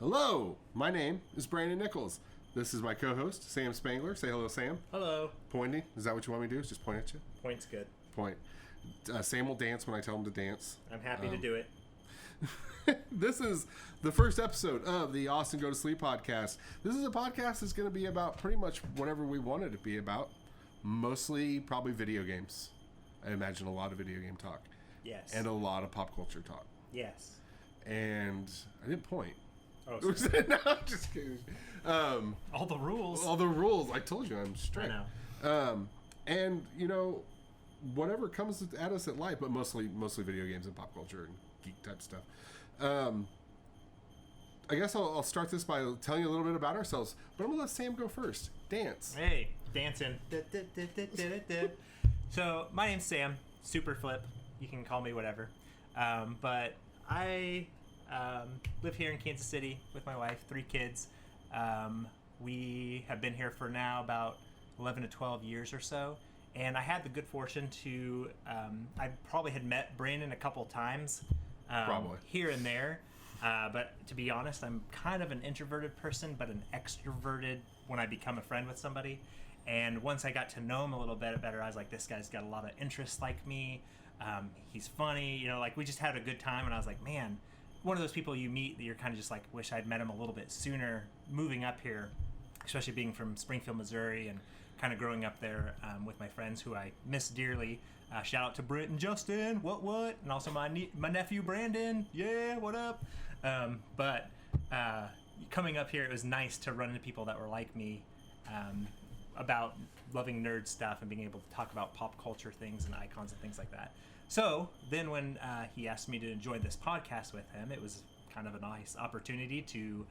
Hello, my name is Brandon Nichols. This is my co-host, Sam Spangler. Say hello, Sam. Hello. Pointing. Is that what you want me to do? Is just point at you? Point's good. Point. Sam will dance when I tell him to dance. I'm happy to do it. This is the first episode of the Austin Go to Sleep podcast. This is a podcast that's going to be about pretty much whatever we want it to be about. Mostly probably video games. I imagine a lot of video game talk. Yes. And a lot of pop culture talk. Yes. And I didn't point. Oh, sorry. No, I'm just kidding. All the rules. All the rules. I told you I'm strict. I know. And, you know, whatever comes at us at life, but mostly video games and pop culture and geek type stuff. I guess I'll start this by telling you a little bit about ourselves, but I'm going to let Sam go first. Dance. Hey, dancing. So, my name's Sam. Super Flip. You can call me whatever. But I live here in Kansas City with my wife, 3 kids. We have been here for now about 11 to 12 years or so. And I had the good fortune to, I probably had met Brennan a couple times. Probably. Here and there. But to be honest, I'm kind of an introverted person, but an extroverted when I become a friend with somebody. And once I got to know him a little bit better, I was like, this guy's got a lot of interests like me. He's funny. You know, like we just had a good time. And I was like, man, one of those people you meet that you're kind of just like, wish I'd met him a little bit sooner moving up here, especially being from Springfield, Missouri, and kind of growing up there with my friends who I miss dearly. Shout out to Brent and Justin, what? And also my nephew Brandon, yeah, what up? But coming up here, it was nice to run into people that were like me about loving nerd stuff and being able to talk about pop culture things and icons and things like that. So then when he asked me to join this podcast with him, it was kind of a nice opportunity to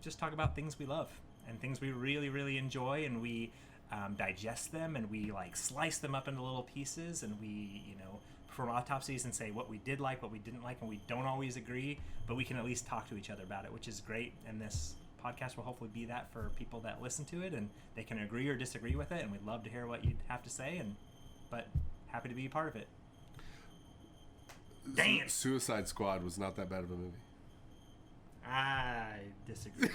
just talk about things we love and things we really, really enjoy, and we digest them, and we like slice them up into little pieces, and we, you know, perform autopsies and say what we did like, what we didn't like, and we don't always agree, but we can at least talk to each other about it, which is great. And this podcast will hopefully be that for people that listen to it, and they can agree or disagree with it, and we'd love to hear what you'd have to say, but happy to be a part of it. Dance! Suicide Squad was not that bad of a movie. I disagree.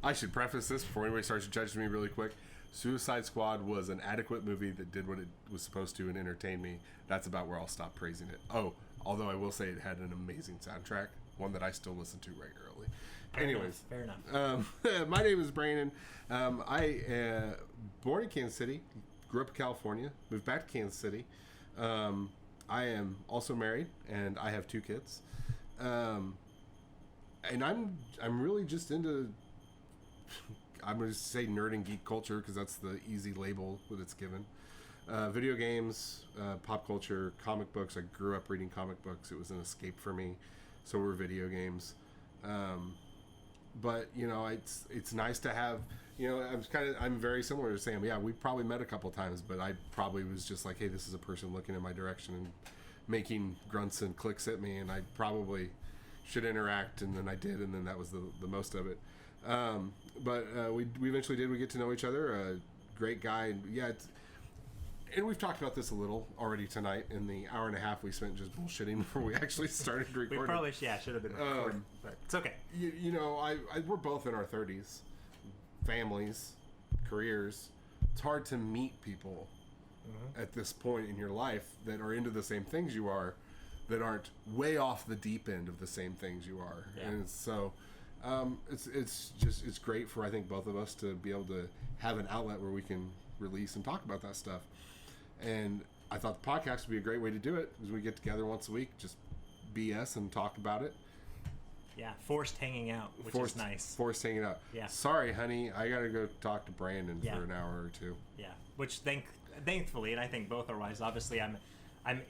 I should preface this before anybody starts judging me really quick. Suicide Squad was an adequate movie that did what it was supposed to and entertained me. That's about where I'll stop praising it. Oh, although I will say it had an amazing soundtrack, one that I still listen to regularly. Anyways, fair enough. My name is Brandon. I born in Kansas City, grew up in California, moved back to Kansas City. I am also married, and I have 2 kids. And I'm really just into, I'm going to say nerd and geek culture because that's the easy label that it's given. Video games, pop culture, comic books. I grew up reading comic books. It was an escape for me. So were video games. But, you know, it's nice to have, you know, I'm very similar to Sam. Yeah, we probably met a couple times, but I probably was just like, hey, this is a person looking in my direction and making grunts and clicks at me, and I probably should interact, and then I did, and then that was the most of it. But we eventually did. We get to know each other. Great guy, and yeah, and we've talked about this a little already tonight in the hour and a half we spent just bullshitting before we actually started recording. We probably should have been recording, but it's okay. You know, we're both in our 30s, families, careers. It's hard to meet people at this point in your life that are into the same things you are, that aren't way off the deep end of the same things you are. Yeah. And so it's great for, I think, both of us to be able to have an outlet where we can release and talk about that stuff. And I thought the podcast would be a great way to do it, because we get together once a week, just BS and talk about it. Yeah, forced hanging out, which is nice. Forced hanging out. Yeah. Sorry, honey, I got to go talk to Brandon for an hour or 2. Yeah, which thankfully, and I think both are wise, obviously I'm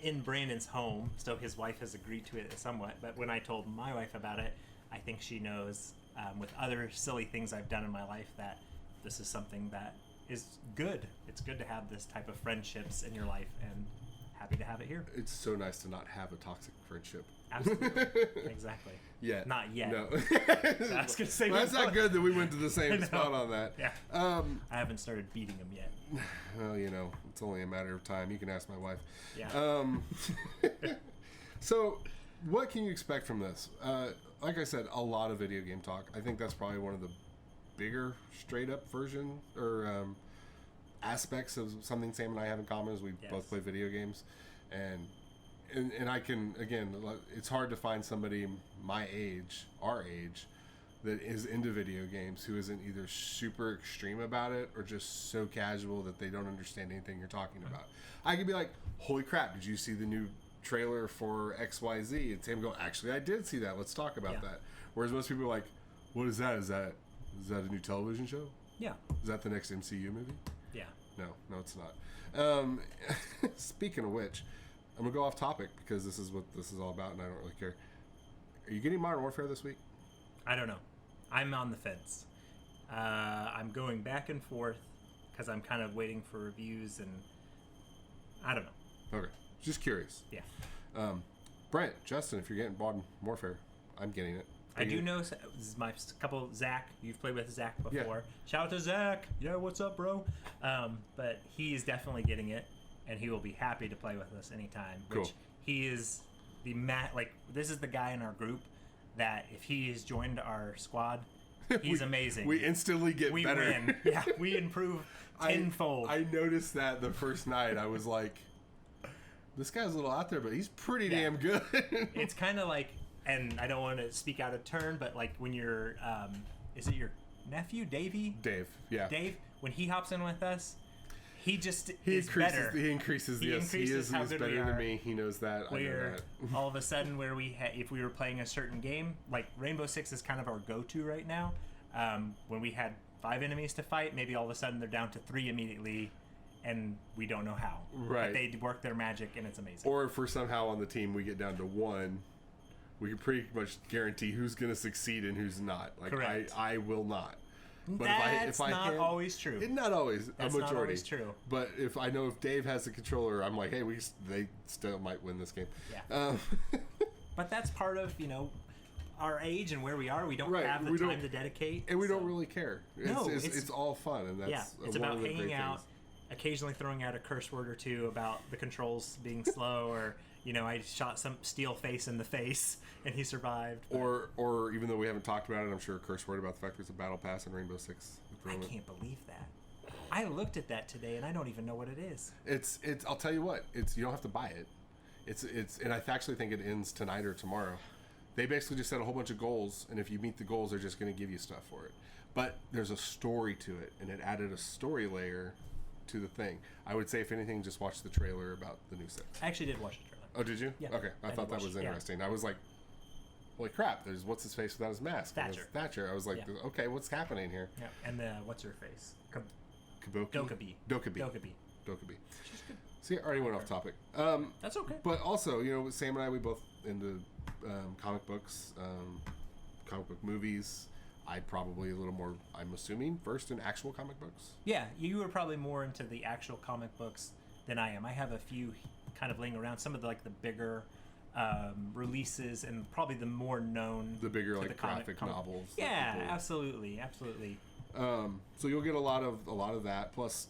in Brandon's home, so his wife has agreed to it somewhat, but when I told my wife about it, I think she knows, with other silly things I've done in my life, that this is something that is good. It's good to have this type of friendships in your life, and happy to have it here. It's so nice to not have a toxic friendship. Absolutely. Exactly. Yeah. Not yet. No. I was gonna say, well, that's not good that we went to the same spot on that. Yeah. I haven't started beating him yet. Well, you know, it's only a matter of time. You can ask my wife. Yeah. So, what can you expect from this? Like I said, a lot of video game talk. I think that's probably one of the bigger straight up version or aspects of something Sam and I have in common is we both play video games, and I can, again, it's hard to find somebody my age, our age, that is into video games who isn't either super extreme about it or just so casual that they don't understand anything you're talking about. I could be like, holy crap, did you see the new trailer for XYZ? And Sam go, actually, I did see that. Let's talk about that. Whereas most people are like, what is that? Is that a new television show? Yeah. Is that the next MCU movie? Yeah. No, it's not. Speaking of which, I'm going to go off topic because this is what this is all about and I don't really care. Are you getting Modern Warfare this week? I don't know. I'm on the fence. I'm going back and forth because I'm kind of waiting for reviews and I don't know. Okay. Just curious. Yeah. Brent, Justin, if you're getting Modern Warfare, I'm getting it. I do know, this is my couple, Zach, you've played with Zach before. Yeah. Shout out to Zach. Yeah, what's up, bro? But he is definitely getting it, and he will be happy to play with us anytime. Cool. Which he is this is the guy in our group that if he has joined our squad, he's amazing. We instantly get better. We win. Yeah, we improve tenfold. I noticed that the first night. I was like, this guy's a little out there, but he's pretty damn good. It's kind of like, and I don't want to speak out of turn, but like when you're, is it your nephew, Davey? Dave, yeah. Dave, when he hops in with us, he is better. He increases, yes. He is better than me. He knows that. I know that. All of a sudden, if we were playing a certain game, like Rainbow Six is kind of our go-to right now. When we had 5 enemies to fight, maybe all of a sudden they're down to 3 immediately, and we don't know how. Right. But they work their magic, and it's amazing. Or if we're somehow on the team, we get down to 1, we can pretty much guarantee who's going to succeed and who's not. Like, correct. I will not. But That's not always true. Not always. That's a majority. Not always true. But if I know if Dave has the controller, I'm like, hey, they still might win this game. Yeah. But that's part of, our age and where we are. We don't have the time to dedicate. And we don't really care. It's all fun. And that's it's one about of the hanging great out, things. occasionally throwing out a curse word or two about the controls being slow or, I shot some steel face in the face and he survived. Or even though we haven't talked about it, I'm sure a curse word about the fact there's a battle pass in Rainbow Six. I can't believe that. I looked at that today and I don't even know what it is. It's I'll tell you what, you don't have to buy it. It's and I actually think it ends tonight or tomorrow. They basically just set a whole bunch of goals, and if you meet the goals, they're just going to give you stuff for it. But there's a story to it, and it added a story layer to the thing. I would say, if anything, just watch the trailer about the new Six. I actually did watch the trailer. Oh, did you? Yeah. Okay, I thought that was interesting. Yeah. I was like, holy crap, there's what's his face without his mask? Thatcher. I was like, okay, what's happening here? Yeah, and what's her face? Dokkaebi. She's good. See, I already went off topic. That's okay. But also, Sam and I, we both into comic books, comic book movies. I probably a little more, I'm assuming, versed in actual comic books. Yeah, you were probably more into the actual comic books than I am. I have a few kind of laying around, some of the bigger releases and probably the more known, the bigger graphic novels. Yeah, absolutely. So you'll get a lot of that, plus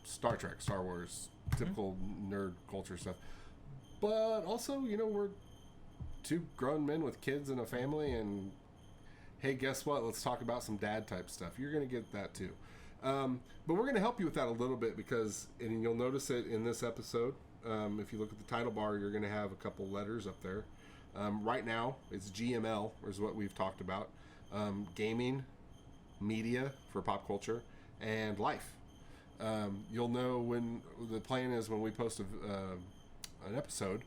Star Trek, Star Wars, typical nerd culture stuff. But also, we're 2 grown men with kids and a family, and hey, guess what? Let's talk about some dad type stuff. You're going to get that too. But we're going to help you with that a little bit and you'll notice it in this episode. If you look at the title bar, you're going to have a couple letters up there. Right now, it's GML, is what we've talked about. Gaming, media for pop culture, and life. You'll know when the plan is when we post an episode,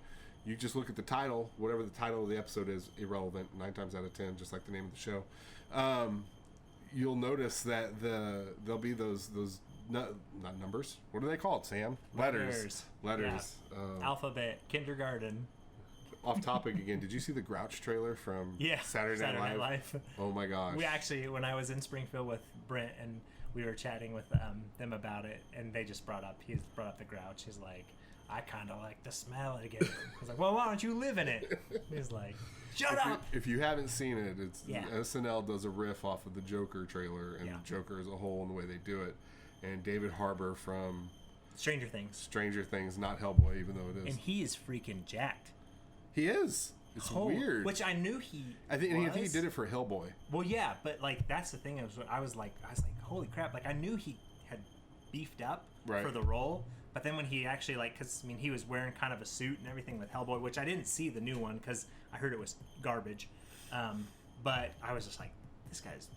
you just look at the title. Whatever the title of the episode is, irrelevant 9 times out of 10, just like the name of the show. You'll notice that there'll be those not numbers. What are they called, Sam? Letters. Yeah. Alphabet. Kindergarten. Off topic again. Did you see the Grouch trailer from Saturday Night Live? Oh my gosh. We actually, when I was in Springfield with Brent and we were chatting with them about it, and he brought up the Grouch. He's like, I kind of like the smell again. I was like, well, why don't you live in it? He's like, shut up. If you haven't seen it, SNL does a riff off of the Joker trailer and the Joker as a whole and the way they do it. And David Harbour from Stranger Things, not Hellboy, even though it is. And he is freaking jacked. He is. It's weird. Which I knew he. I think he did it for Hellboy. Well, yeah, but like that's the thing. I was like, holy crap! Like I knew he had beefed up for the role, but then when he actually because I mean he was wearing kind of a suit and everything with Hellboy, which I didn't see the new one because I heard it was garbage. But I was just like, this guy's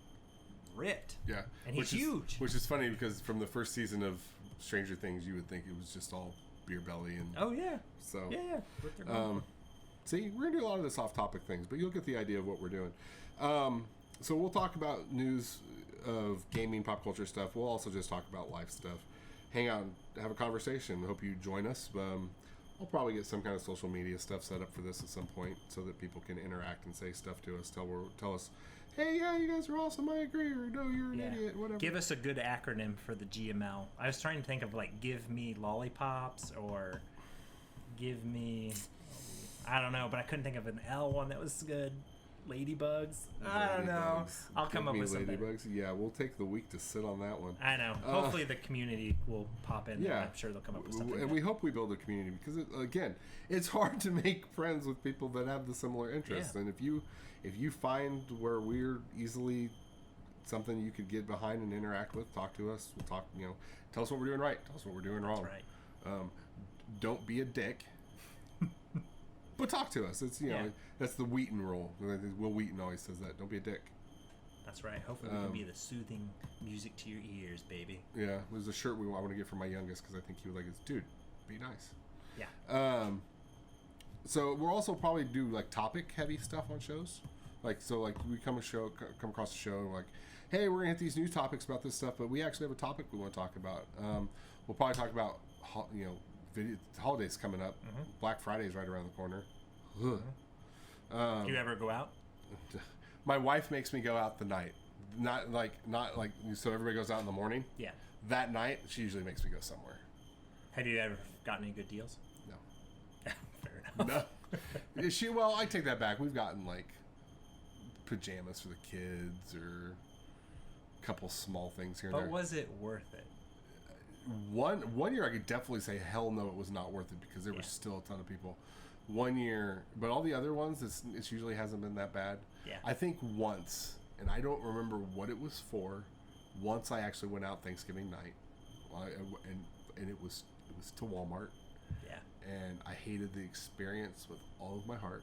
ripped. Yeah, and he's huge. Which is funny because from the first season of Stranger Things, you would think it was just all beer belly and. Oh yeah. So. Yeah. See, we're gonna do a lot of this off-topic things, but you'll get the idea of what we're doing. So we'll talk about news of gaming, pop culture stuff. We'll also just talk about life stuff. Hang out and have a conversation. Hope you join us. I'll probably get some kind of social media stuff set up for this at some point so that people can interact and say stuff to us. Tell us, hey, yeah, you guys are awesome. I agree, or no, you're an idiot. Whatever. Give us a good acronym for the GML. I was trying to think of give me lollipops or give me. I don't know, but I couldn't think of an L one that was good. Ladybugs? I don't know. I'll come up with something. Ladybugs? Yeah, we'll take the week to sit on that one. I know. Hopefully the community will pop in. Yeah. I'm sure they'll come up with something. And we hope we build a community because, again, it's hard to make friends with people that have the similar interests. Yeah. And if you find where we're easily something you could get behind and interact with, talk to us. We'll talk, tell us what we're doing right. Tell us what we're doing wrong. That's right. Don't be a dick. But talk to us. It's that's the Wheaton rule. Will Wheaton always says that. Don't be a dick. That's right. Hopefully we can be the soothing music to your ears, baby. Yeah, there's a shirt I want to get for my youngest because I think he would like it. Dude, be nice. Yeah. So we'll also probably do topic heavy stuff on shows. We come across a show and we're like, hey, we're gonna hit these new topics about this stuff, but we actually have a topic we want to talk about. We'll probably talk about holidays coming up. Mm-hmm. Black Friday is right around the corner. Mm-hmm. Do you ever go out? My wife makes me go out the night. Not like so everybody goes out in the morning. Yeah. That night she usually makes me go somewhere. Have you ever gotten any good deals? No. Fair enough. No. Well, I take that back. We've gotten pajamas for the kids or a couple small things here and there. But was it worth it? One year I could definitely say hell no, it was not worth it because there was still a ton of people. One year, but all the other ones, it usually hasn't been that bad. Yeah. I think once, and I don't remember what it was for. Once I actually went out Thanksgiving night, and it was to Walmart. Yeah. And I hated the experience with all of my heart.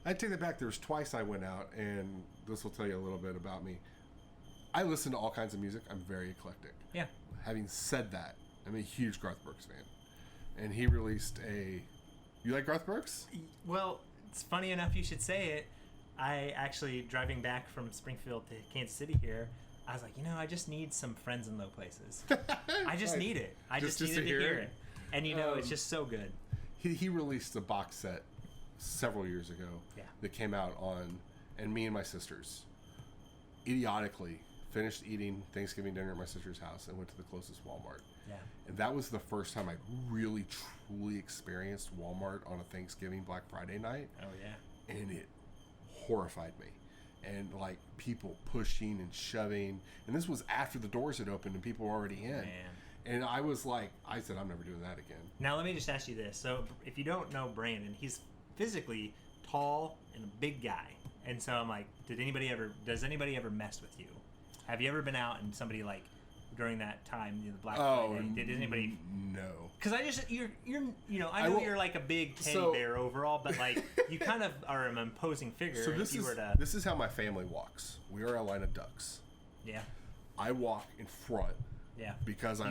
I take that back. There was twice I went out, and this will tell you a little bit about me. I listen to all kinds of music. I'm very eclectic. Yeah. Having said that, I'm a huge Garth Brooks fan. And he released You like Garth Brooks? Well, it's funny enough you should say it. I actually, driving back from Springfield to Kansas City here, I was like, I just need some friends in low places. I just need it. I just needed to hear it. And it's just so good. He released a box set several years ago that came out and me and my sisters idiotically finished eating Thanksgiving dinner at my sister's house and went to the closest Walmart. Yeah. And that was the first time I really, truly experienced Walmart on a Thanksgiving Black Friday night. Oh, yeah. And it horrified me. And people pushing and shoving. And this was after the doors had opened and people were already in. Man. And I said, I'm never doing that again. Now, let me just ask you this. So, if you don't know Brandon, he's physically tall and a big guy. And so I'm like, does anybody ever mess with you? Have you ever been out and somebody during that time, the Black Friday, did anybody? No. Because you're I know you're a big teddy bear overall, but you kind of are an imposing figure. So this is how my family walks. We are a line of ducks. Yeah. I walk in front. Yeah. Because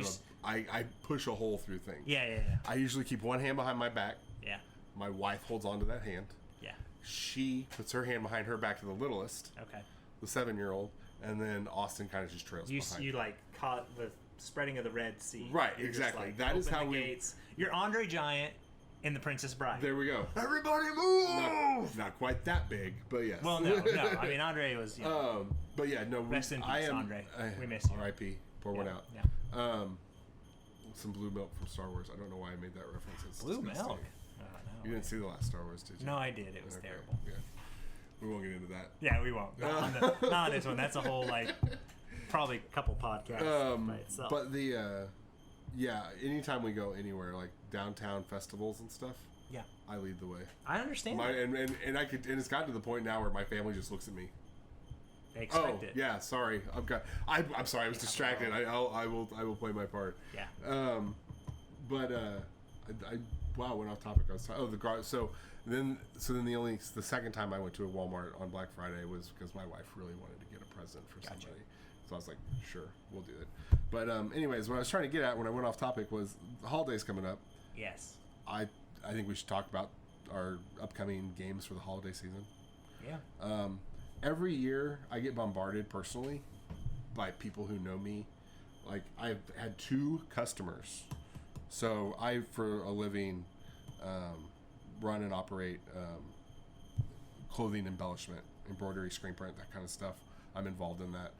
I push a hole through things. Yeah. I usually keep one hand behind my back. Yeah. My wife holds onto that hand. Yeah. She puts her hand behind her back to the littlest. Okay. The 7-year-old. And then Austin kind of just trails behind. You caught the spreading of the Red Sea. Right, exactly. That is how gates. You're Andre Giant in The Princess Bride. There we go. Everybody move! Not quite that big, but yes. Well, no. I mean, Andre was. But yeah, no. Rest in peace, Andre. We miss you. R.I.P. Pour one out. Yeah. Some blue milk from Star Wars. I don't know why I made that reference. It's blue disgusting. milk. You didn't see the last Star Wars, did you? No, I did. It was terrible. Yeah. We won't get into that. Yeah, we won't. Not on this one. That's a whole probably a couple podcasts by itself. But anytime we go anywhere downtown festivals and stuff. Yeah. I lead the way. I understand. And it's gotten to the point now where my family just looks at me. They expect it. Yeah, sorry. I'm sorry. I was distracted. I will play my part. Yeah. I went off topic. I was talking. The garage. So then the second time I went to a Walmart on Black Friday was because my wife really wanted to get a present for somebody. So I was like, sure, we'll do it. But anyways, what I was trying to get at when I went off topic was the holidays coming up. Yes. I think we should talk about our upcoming games for the holiday season. Yeah. Every year I get bombarded personally by people who know me. Like, I've had 2 customers. So I, for a living, run and operate clothing embellishment, embroidery, screen print, that kind of stuff. I'm involved in that.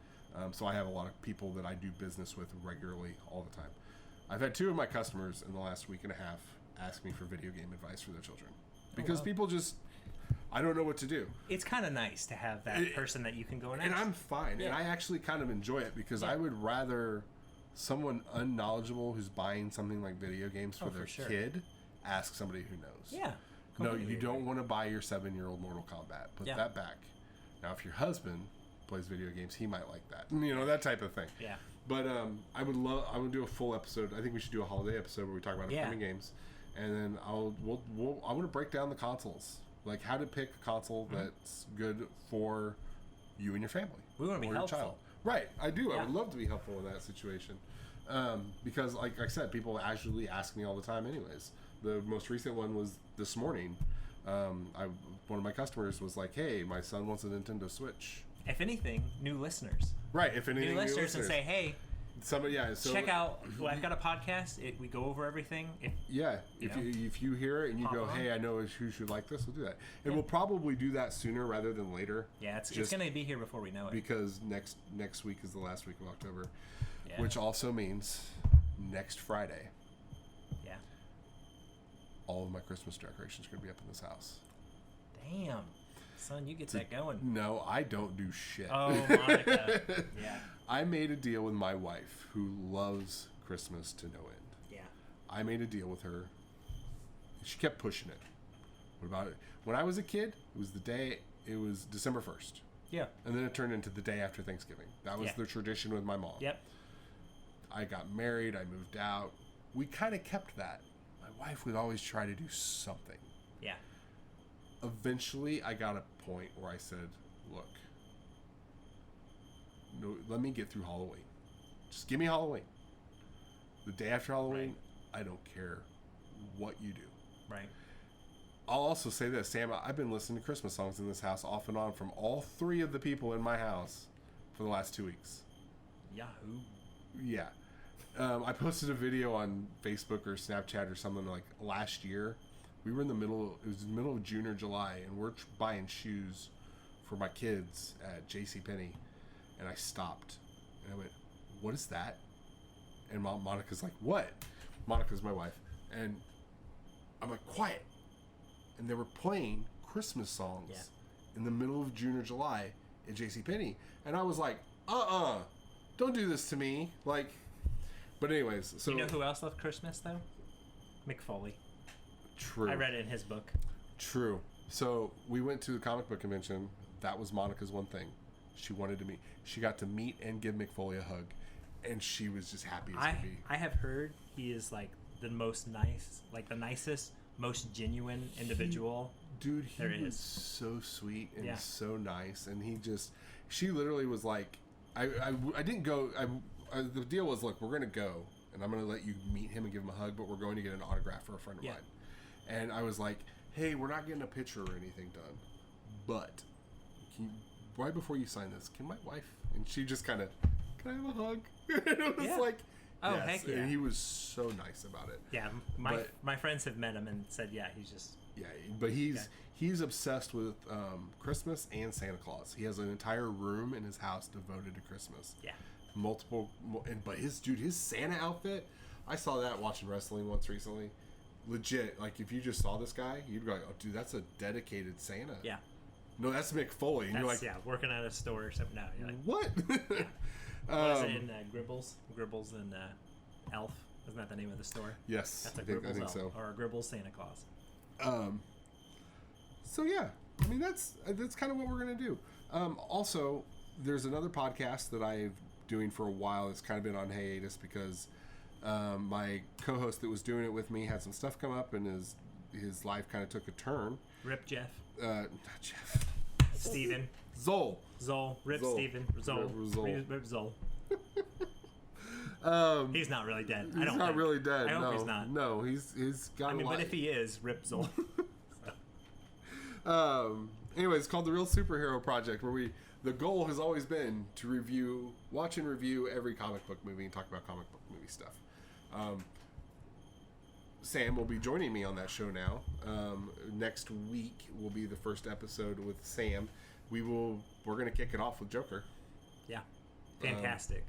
So I have a lot of people that I do business with regularly all the time. I've had 2 of my customers in the last week and a half ask me for video game advice for their children. Because people just... I don't know what to do. It's kind of nice to have that person that you can go and ask. And I'm fine. Yeah. And I actually kind of enjoy it because I would rather someone unknowledgeable who's buying something like video games for their kid ask somebody who knows. Yeah. No, you don't want to buy your 7-year-old Mortal Kombat. Put that back. Now, if your husband plays video games, he might like that. You know, that type of thing. Yeah. But I would do a full episode. I think we should do a holiday episode where we talk about upcoming games. And then I want to break down the consoles. Like, how to pick a console that's good for you and your family. We want to be helpful. Child. Right, I do. Yeah. I would love to be helpful in that situation. Because, like I said, people actually ask me all the time anyways. The most recent one was this morning. One of my customers was like, hey, my son wants a Nintendo Switch. If anything, new listeners. Right, if anything, new listeners. And say, hey... Somebody, check out. Well, I've got a podcast. We go over everything. If you hear it and you go, hey, I know who should like this, we'll do that. And we'll probably do that sooner rather than later. Yeah, it's going to be here before we know it. Because next week is the last week of October, which also means next Friday. Yeah. All of my Christmas decorations are going to be up in this house. Damn. Son, you get that going. No, I don't do shit. Oh, Monica. Yeah. I made a deal with my wife, who loves Christmas to no end. Yeah. I made a deal with her. She kept pushing it. What about it? When I was a kid, it was December 1st. Yeah. And then it turned into the day after Thanksgiving. That was the tradition with my mom. Yep. I got married. I moved out. We kind of kept that. My wife would always try to do something. Yeah. Eventually, I got a point where I said, look, no, let me get through Halloween. Just give me Halloween. The day after Halloween, I don't care what you do. Right. I'll also say this, Sam, I've been listening to Christmas songs in this house off and on from all 3 of the people in my house for the last 2 weeks. Yahoo. Yeah. I posted a video on Facebook or Snapchat or something like last year. We were it was the middle of June or July, and we're buying shoes for my kids at JCPenney. And I stopped. And I went, what is that? And Monica's like, what? Monica's my wife. And I'm like, quiet. And they were playing Christmas songs in the middle of June or July at JCPenney. And I was like, don't do this to me. Like, but anyways. So, you know who else loved Christmas, though? Mick Foley. True. I read it in his book. True. So we went to the comic book convention. That was Monica's one thing. She wanted to meet. She got to meet and give Mick Foley a hug, and she was just happy as could be. I have heard he is like the the nicest, most genuine individual. He was so sweet and so nice, and she literally was like, I didn't go. The deal was, look, we're gonna go, and I'm gonna let you meet him and give him a hug, but we're going to get an autograph for a friend of mine. And I was like, hey, we're not getting a picture or anything done, but right before you sign this, can my wife? And she just kind of, can I have a hug? And it was like, oh, yes. Heck yeah. And he was so nice about it. Yeah, my friends have met him and said, he's just... Yeah, but he's obsessed with Christmas and Santa Claus. He has an entire room in his house devoted to Christmas. Yeah. But his Santa outfit, I saw that watching wrestling once recently. Legit, like if you just saw this guy, you'd go, oh, dude, that's a dedicated Santa. Yeah. No, that's Mick Foley. And you're like, working at a store or something. No, you're like, what? What is it in Gribbles? Gribbles and Elf. Isn't that the name of the store? Yes, That's I think so. Or a Gribbles Santa Claus. So yeah, I mean that's kind of what we're gonna do. Also, there's another podcast that I've doing for a while. It's kind of been on hiatus because my co-host that was doing it with me had some stuff come up, and his life kind of took a turn. Rip Jeff. Not Jeff. Steven. Zol. Rip Zol. Steven. Zol. Rip Zol. He's not really dead. He's not really dead. I hope he's not. No, he's got. I mean, but if he is, Rip Zol. Anyway, it's called The Real Superhero Project, where the goal has always been to watch and review every comic book movie and talk about comic book movie stuff. Sam will be joining me on that show now. Next week will be the first episode with Sam. We're going to kick it off with Joker. Yeah. Fantastic.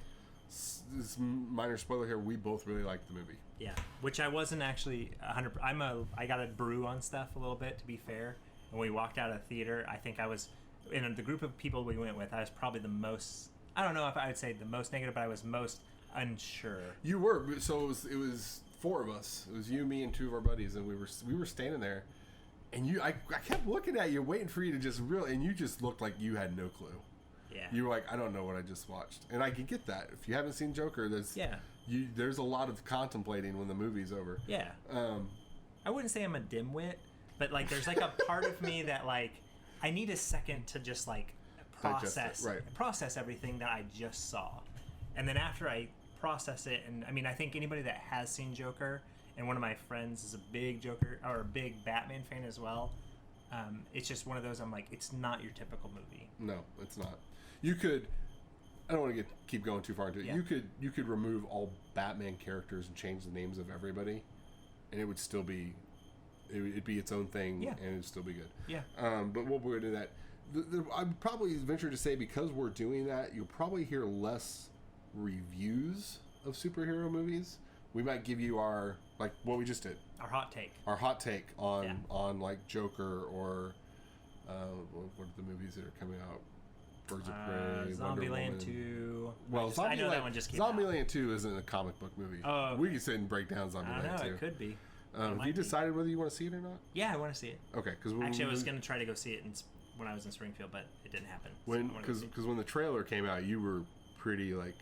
This minor spoiler here, we both really liked the movie. Yeah, which I wasn't actually 100%. I got to brew on stuff a little bit, to be fair. When we walked out of the theater, I think I was, in the group of people we went with, I was probably the most, I don't know if I would say the most negative, but I was most unsure. You were, so it was 4 of us. It was you, me, and 2 of our buddies, and we were standing there, and I kept looking at you, waiting for you to just and you just looked like you had no clue. Yeah. You were like, I don't know what I just watched, and I can get that. If you haven't seen Joker, there's a lot of contemplating when the movie's over. Yeah. I wouldn't say I'm a dimwit, but like there's like a part of me that like I need a second to just like process everything that I just saw, and then after I process it, and I mean I think anybody that has seen Joker, and one of my friends is a big Joker or a big Batman fan as well, it's just one of those I'm like, it's not your typical movie. No, it's not. You could, I don't want to keep going too far into it. Yeah. You could remove all Batman characters and change the names of everybody, and it would still be, it'd be its own thing, and it'd still be good. Yeah. But we'll go into that. I'd probably venture to say, because we're doing that, you'll probably hear less reviews of superhero movies. We might give you our, like what we just did. Our hot take. Our hot take on like Joker or what are the movies that are coming out? Birds of Prey, Zombieland 2. Well, I know that one just came out. Zombieland 2 isn't a comic book movie. Oh, okay. We can sit and break down Zombieland 2. It could be. Have you decided whether you want to see it or not? Yeah, I want to see it. Okay, because actually I was going to try to go see it when I was in Springfield, but it didn't happen. Because when the trailer came out, you were pretty like,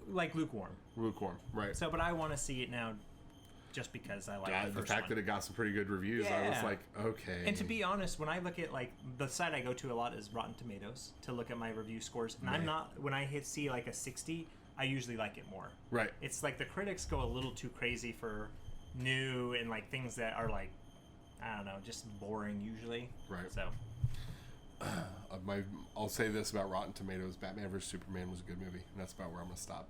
like lukewarm. Lukewarm, right? So, but I want to see it now. Just because I like the fact that it got some pretty good reviews, I was like, okay. And to be honest, when I look at like the site I go to a lot is Rotten Tomatoes to look at my review scores, and I'm not, when I see like a 60, I usually like it more. Right. It's like the critics go a little too crazy for new and like things that are like, I don't know, just boring usually. Right. So. I'll say this about Rotten Tomatoes: Batman vs Superman was a good movie, and that's about where I'm gonna stop.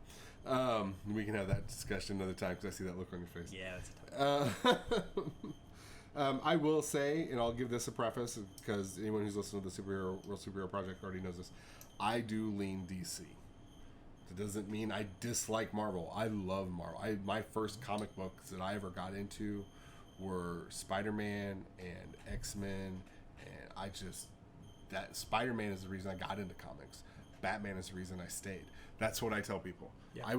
We can have that discussion another time because I see that look on your face. Yeah, that's a tough I will say, and I'll give this a preface because anyone who's listened to the Real Superhero Project already knows this. I do lean DC. It doesn't mean I dislike Marvel. I love Marvel. My first comic books that I ever got into were Spider-Man and X-Men, and that Spider-Man is the reason I got into comics. Batman is the reason I stayed. That's what I tell people. Yeah.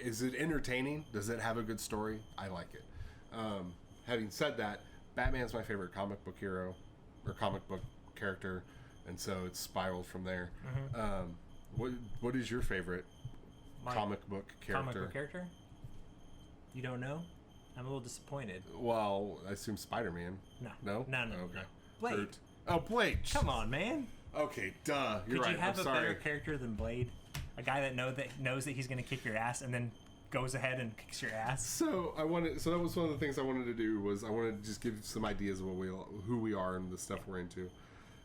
Is it entertaining? Does it have a good story? I like it. Having said that, Batman's my favorite comic book hero or comic book character, and so it's spiraled from there. Mm-hmm. What is your favorite comic book character? Comic book character? You don't know? I'm a little disappointed. Well, I assume Spider-Man. No. Okay. No. Blade. Oh, Blade. Come on, man. Okay, duh. You're right. Could you have a better character than Blade? A guy that knows that he's going to kick your ass and then goes ahead and kicks your ass. So that was one of the things I wanted to do was I wanted to just give some ideas of who we are and the stuff we're into.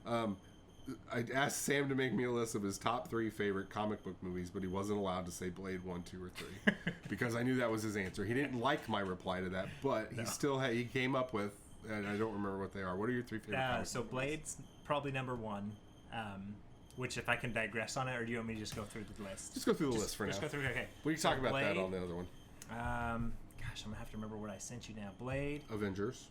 I asked Sam to make me a list of his top 3 favorite comic book movies, but he wasn't allowed to say Blade 1, 2, or 3 because I knew that was his answer. He didn't like my reply to that, but he came up with, and I don't remember what they are. What are your 3 favorite? So Blade's probably number 1. Which, if I can digress on it, or do you want me to just go through the list? Just go through the list for now. Just go through. Okay. We can talk about Blade, that on the other one. Gosh, I'm gonna have to remember what I sent you now. Blade, Avengers,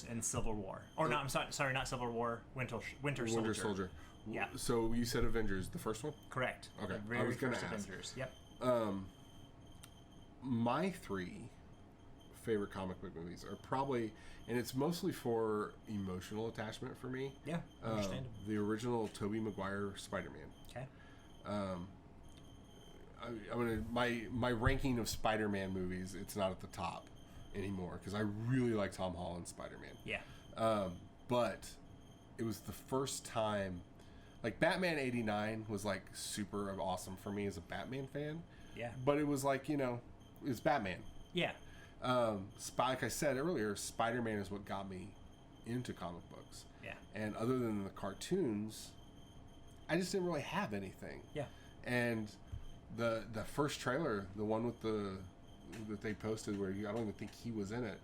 and Civil War. Or no, I'm sorry, not Civil War. Winter Soldier. Yeah. So you said Avengers, the first one? Correct. Okay. The very first Avengers. Yep. My 3 favorite comic book movies are probably, and it's mostly for emotional attachment for me. Yeah, understandable. The original Tobey Maguire Spider-Man. Okay. I'm gonna my ranking of Spider-Man movies. It's not at the top anymore because I really like Tom Holland's Spider-Man. Yeah. But it was the first time, like Batman '89 was like super awesome for me as a Batman fan. Yeah. But it was like, it's Batman. Yeah. Like I said earlier, Spider-Man is what got me into comic books. Yeah. And other than the cartoons, I just didn't really have anything. Yeah. And the first trailer, the one with that they posted where I don't even think he was in it,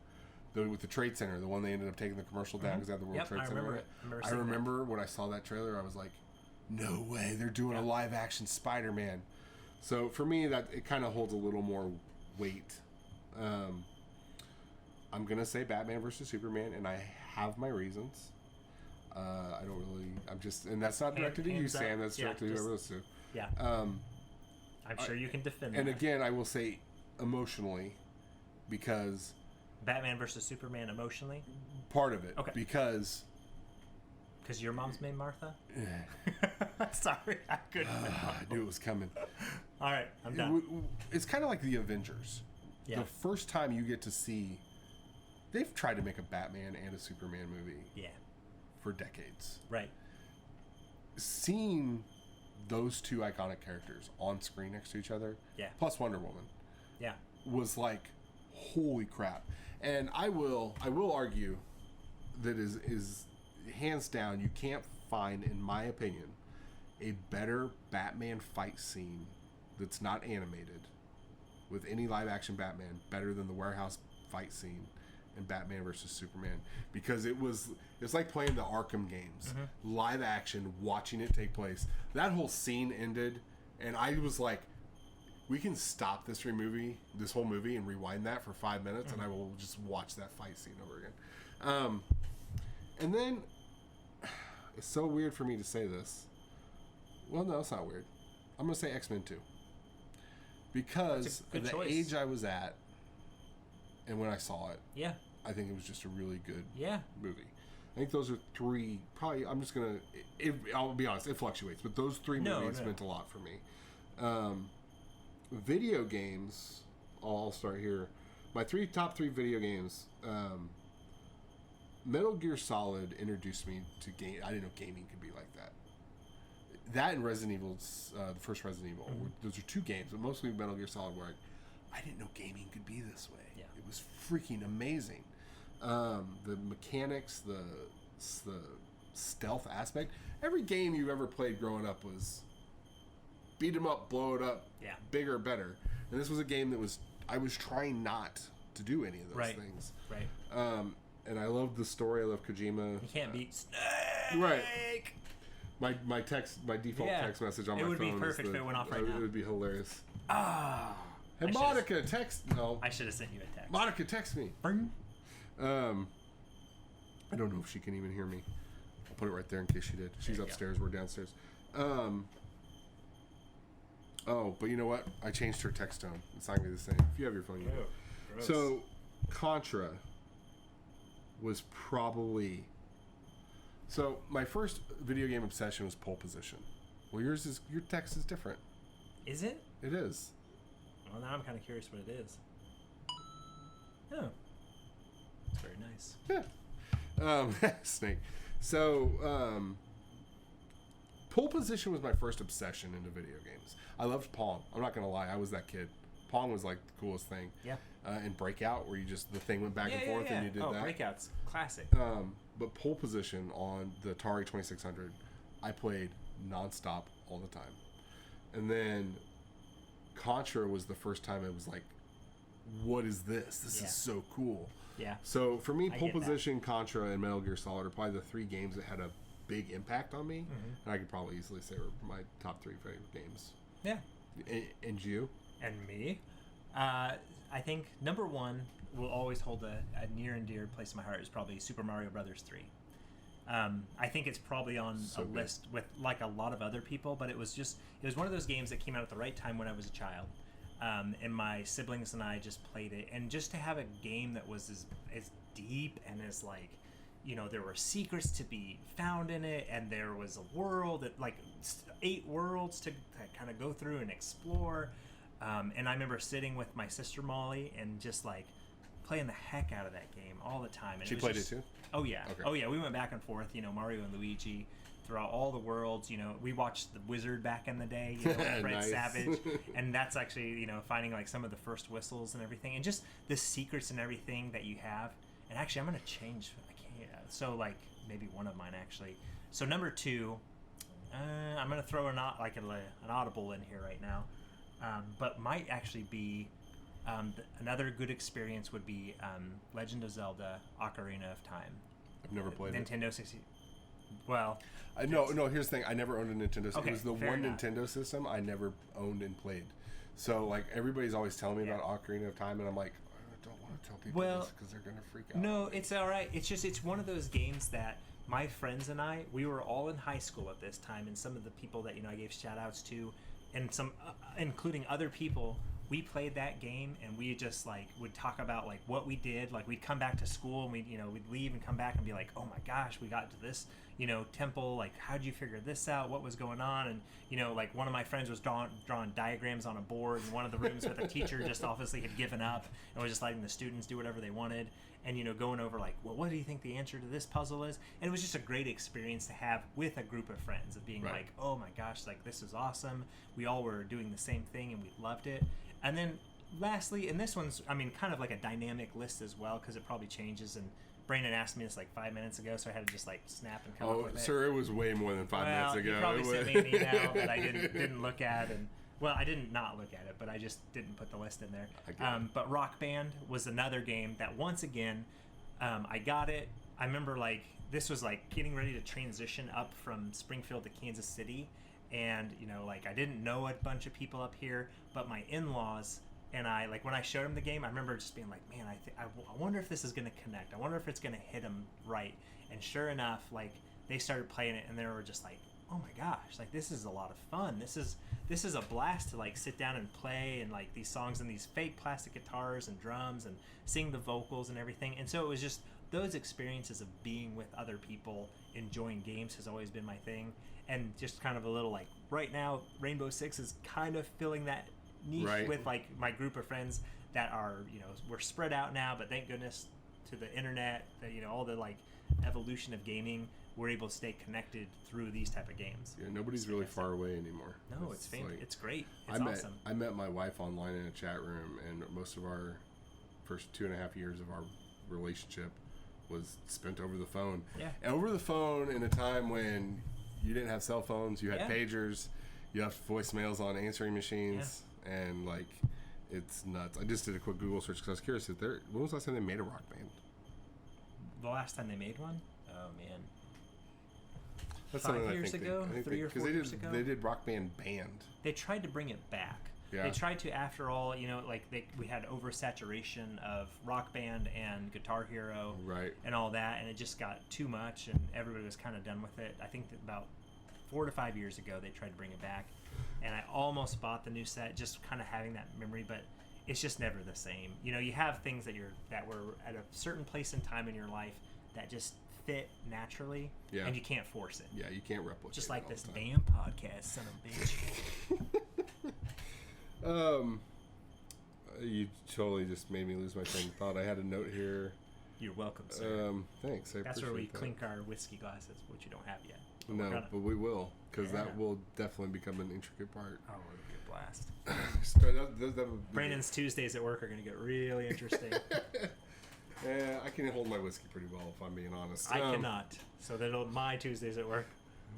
with the Trade Center, the one they ended up taking the commercial down because they had the World Trade Center. Remember it. I remember when I saw that trailer, I was like, no way, they're doing a live action Spider-Man. So for me, that it kind of holds a little more weight. I'm gonna say Batman versus Superman, and I have my reasons. I don't really. I'm just, and that's not directed to you, Sam. That's directed to whoever listens to. Yeah. I'm sure you can defend. And that. again, I will say emotionally, because Batman versus Superman emotionally. Part of it, okay. Because your mom's named Martha. Sorry, I couldn't. I knew it was coming. All right, I'm done. It's kind of like the Avengers. Yeah. The first time you get to see, they've tried to make a Batman and a Superman movie. Yeah. For decades. Right. Seeing those two iconic characters on screen next to each other, plus Wonder Woman, was like, holy crap. And I will argue that is hands down, you can't find, in my opinion, a better Batman fight scene that's not animated with any live action Batman better than the warehouse fight scene in Batman versus Superman, because it's like playing the Arkham games, live action, watching it take place. That whole scene ended, and I was like, we can stop this whole movie, and rewind that for 5 minutes, and I will just watch that fight scene over again. And then it's so weird for me to say this. Well, no, it's not weird. I'm gonna say X-Men 2, because of the age I was at. And when I saw it, I think it was just a really good movie. I think those are three, probably, I'm just going to, I'll be honest, it fluctuates, but those three movies meant a lot for me. Video games, I'll start here. My top three video games, Metal Gear Solid introduced me to game. I didn't know gaming could be like that. That and Resident Evil, the first Resident Evil, those are two games, but mostly Metal Gear Solid where I didn't know gaming could be this way. Yeah. It was freaking amazing. The mechanics, the stealth aspect. Every game you've ever played growing up was beat 'em up, blow it up, bigger, better. And this was a game that I was trying not to do any of those things. Right. And I loved the story. I love Kojima. You can't beat Snake. Right. My default text message on my phone. It would be perfect if it went off right now. It would be hilarious. Hey, Monica, text. No. I should have sent you a text. Monica, text me. I don't know if she can even hear me. I'll put it right there in case she did. She's upstairs. We're downstairs. But you know what? I changed her text tone. It's not going to be the same. If you have your phone, you know. So, Contra was probably... So, my first video game obsession was Pole Position. Well, your text is different. Is it? It is. Well, now I'm kind of curious what it is. Oh. It's very nice. Yeah. Snake. So, Pole Position was my first obsession into video games. I loved Pong. I'm not going to lie. I was that kid. Pong was like the coolest thing. Yeah. And Breakout, where the thing went back and forth and you did that. Breakout's classic. But Pole Position on the Atari 2600, I played nonstop all the time. And then Contra was the first time it was like, what is this? This is so cool. Yeah. So for me, Pole Position, Contra, and Metal Gear Solid are probably the three games that had a big impact on me. And I could probably easily say were my top three favorite games. Yeah. And you? And me? I think number one will always hold a near and dear place in my heart is probably Super Mario Brothers 3. I think it's probably on a list with like a lot of other people, but it was one of those games that came out at the right time when I was a child. and my siblings and I just played it. And just to have a game that was as deep and as like, you know, there were secrets to be found in it, and there was a world that like 8 worlds to kind of go through and explore. And I remember sitting with my sister Molly and just like playing the heck out of that game all the time. And she played it too? Oh yeah. Okay. Oh yeah. We went back and forth, you know, Mario and Luigi throughout all the worlds. You know, we watched The Wizard back in the day, you know, Fred Nice. Savage. And that's actually, you know, finding like some of the first whistles and everything, and just the secrets and everything that you have. And actually, I'm going to change. So like maybe one of mine actually. So number 2, I'm going to throw an audible in here right now. But might actually be another good experience would be Legend of Zelda: Ocarina of Time. I've never played Nintendo 60. Well, no. Here's the thing. I never owned a Nintendo system. Okay, It was the one enough. Nintendo system I never owned and played. So like everybody's always telling me about Ocarina of Time, and I'm like, I don't want to tell people this because they're gonna freak out. No, it's all right. It's one of those games that my friends and I, we were all in high school at this time, and some of the people that, you know, I gave shout outs to, and some including other people, we played that game, and we just like would talk about like what we did. Like we'd come back to school and we'd leave and come back and be like, oh my gosh, we got to this, you know, temple. Like, how'd you figure this out? What was going on? And you know, like one of my friends was drawing diagrams on a board in one of the rooms where the teacher just obviously had given up and was just letting the students do whatever they wanted. And, you know, going over like, well, what do you think the answer to this puzzle is? And it was just a great experience to have with a group of friends of being like, oh my gosh, like this is awesome. We all were doing the same thing and we loved it. And then lastly, and this one's, I mean, kind of like a dynamic list as well, because it probably changes. And Brennan asked me this like 5 minutes ago, so I had to just like snap and come up with it. Sir, it was way more than 5 minutes ago. You probably sent me an email that I didn't look at, and well, I didn't not look at it, but I just didn't put the list in there. But Rock Band was another game that once again, I got it. I remember like this was like getting ready to transition up from Springfield to Kansas City, and you know, like I didn't know a bunch of people up here, but my in-laws and I, like when I showed them the game, I remember just being like, man, I wonder if this is going to connect. I wonder if it's going to hit them right. And sure enough, like they started playing it, and they were just like, oh my gosh, like this is a lot of fun. This is a blast to like sit down and play, and like these songs and these fake plastic guitars and drums and sing the vocals and everything. And so it was just those experiences of being with other people, enjoying games has always been my thing. And just kind of a little like right now, Rainbow Six is kind of filling that niche with like my group of friends that are, you know, we're spread out now, but thank goodness to the internet, that, you know, all the like evolution of gaming, we're able to stay connected through these type of games. Yeah, nobody's really far away anymore. No, it's it's great. It's awesome. I met my wife online in a chat room, and most of our first 2.5 years of our relationship was spent over the phone. Yeah. And over the phone in a time when you didn't have cell phones, you had pagers, you have voicemails on answering machines, and like it's nuts. I just did a quick Google search because I was curious when was the last time they made a rock band? The last time they made one? Oh man. That's 5 years ago? 3 or 4 years ago? They did Rock Band Band. They tried to bring it back. Yeah. They tried to, after all, you know, like we had oversaturation of Rock Band and Guitar Hero, and all that, and it just got too much, and everybody was kind of done with it. I think that about 4 to 5 years ago they tried to bring it back, and I almost bought the new set, just kind of having that memory, but it's just never the same. You know, you have things that were at a certain place in time in your life that just fit naturally, and you can't force it. Yeah, you can't replicate. Just like this damn podcast, son of a bitch. You totally just made me lose my train of thought. I had a note here. You're welcome, sir. Thanks. That's where we that. clink our whiskey glasses, which you don't have yet. No, but we will, because that will definitely become an intricate part. Oh, it'll be a blast. Brandon's Tuesdays at work are going to get really interesting. Yeah, I can hold my whiskey pretty well, if I'm being honest. I cannot. So my Tuesdays at work,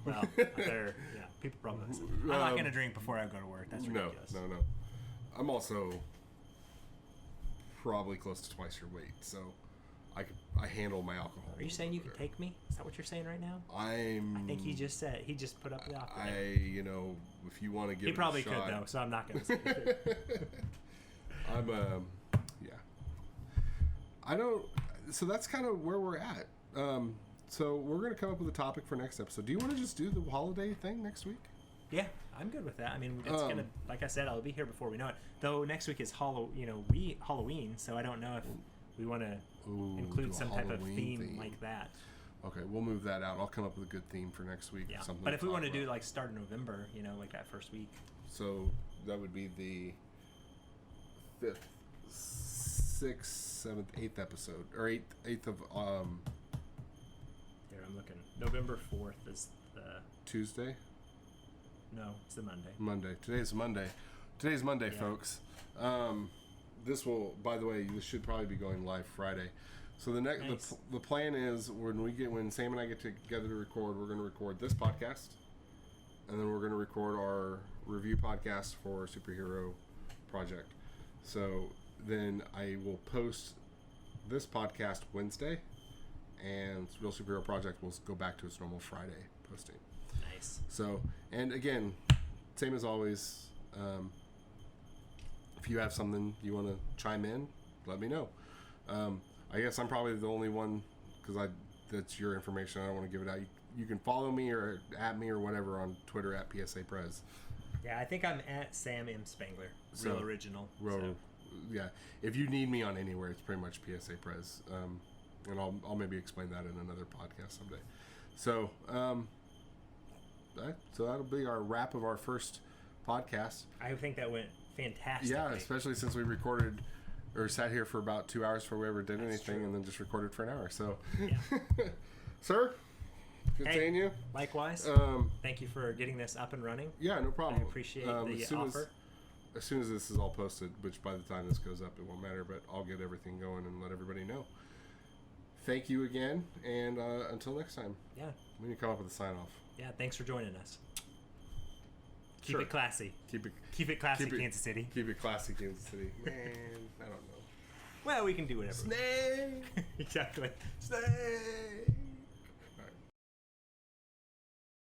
well, people probably listen. I'm not going to drink before I go to work. That's ridiculous. No. I'm also probably close to twice your weight, so I handle my alcohol. Are you saying you could take me? Is that what you're saying right now? I think he just put up the offer. If you want to give it a shot. He probably could, though, so I'm not going to say it. So that's kind of where we're at. So we're going to come up with a topic for next episode. Do you want to just do the holiday thing next week? Yeah, I'm good with that. I mean, it's gonna, like I said, I'll be here before we know it. Though next week is Halloween, so I don't know if we want to include some type of theme like that. Okay, we'll move that out. I'll come up with a good theme for next week. Yeah, something but if we want to about. do like start in November, like that first week. So that would be the 5th, 6th, 7th, 8th episode, or 8th of Here, I'm looking. November 4th is the Tuesday. No, it's the Monday. Monday. Today's Monday. Today's Monday, folks. This will, by the way, this should probably be going live Friday. So the plan is when Sam and I get together to record, we're going to record this podcast, and then we're going to record our review podcast for Superhero Project. So then I will post this podcast Wednesday, and Real Superhero Project will go back to its normal Friday posting. Nice. So, and again, same as always, if you have something you want to chime in, let me know. I guess I'm probably the only one, because that's your information. I don't want to give it out. You can follow me or at me or whatever on Twitter at PSA Prez. Yeah, I think I'm at Sam M. Spangler. Real original. Yeah. If you need me on anywhere, it's pretty much PSA Prez. And I'll maybe explain that in another podcast someday. So, so that'll be our wrap of our first podcast. I think that went fantastic. Yeah, especially since we recorded or sat here for about 2 hours before we ever did anything, and then just recorded for an hour. So, yeah. Sir, good seeing you. Likewise. Thank you for getting this up and running. Yeah, no problem. I appreciate the offer. As soon as this is all posted, which by the time this goes up, it won't matter, but I'll get everything going and let everybody know. Thank you again, and until next time. Yeah. We need to come up with a sign-off. Yeah, thanks for joining us. Keep it classy. Keep it classy, Kansas City. Keep it classy, Kansas City. Man, I don't know. Well, we can do whatever. Snake! Exactly. Snake!